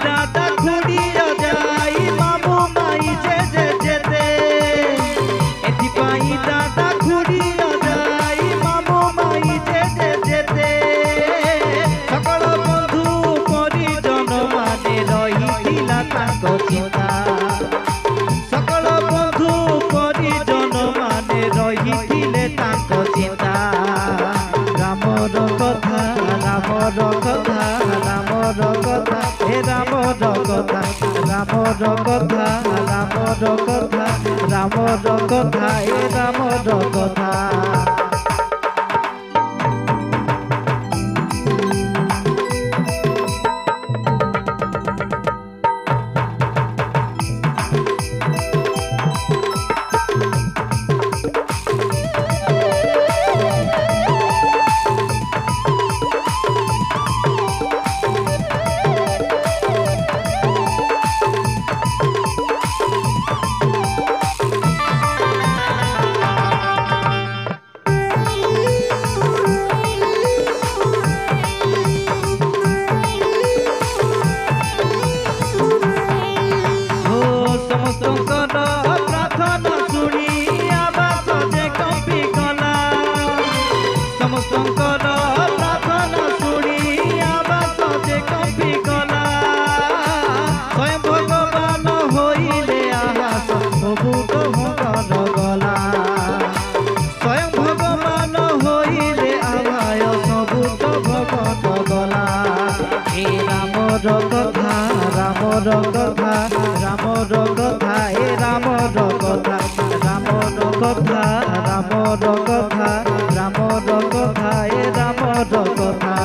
दादा खुड़ी जाई मामू माई जे जे जेते एथिपाई दादा खुड़ी जाई मामू माई जे जे जेते सकल बंधु परिजन माने रहिथिला ताको चिंता सकल बंधु परिजन माने रहिथिले ताको चिंता रामर कथा रामर कथा रामर कथा हे रामर कथा रामर कथा रामर कथा रामर कथा हे रामर कथा रामर कथा रामर कथा हे रामर कथा रामर कथा रामर कथा रामर कथा हे रामर कथा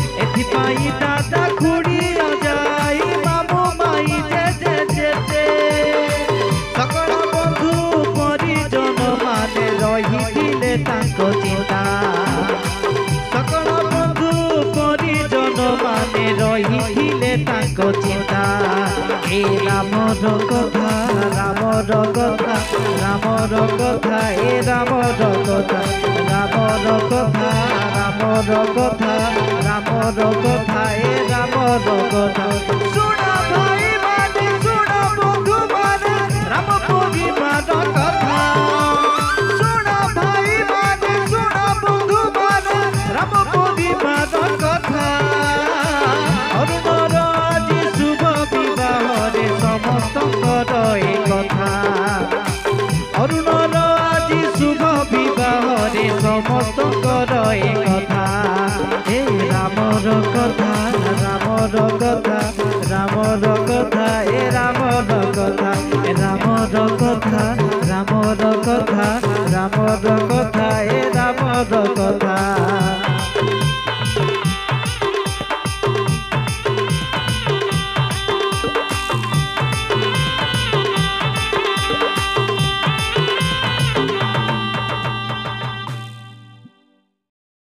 दादा खुड़ी जाई मामू माई जे जे जेते सकल बंधु परिजन माने रहिथिले ताको चिंता सकल बंधु परिजन माने रहिथिले ताको चिंता हे रामर कथा रामर कथा रामर कथा हे रामर कथा रामर कथा रामर कथा रामर कथा हे रामर कथा सुना भाई माने सुना बंधु माने राम परिवार कथा सुना भाई माने सुना बंधु माने राम परिवार कथा अरुणर आज शुभ विवाह रे समस्तकर ए कथा अरुणर आज शुभ विवाह रे समस्तकर ए कथा हे रामर कथा रामर कथा रामर कथा हे रामर कथा रामर कथा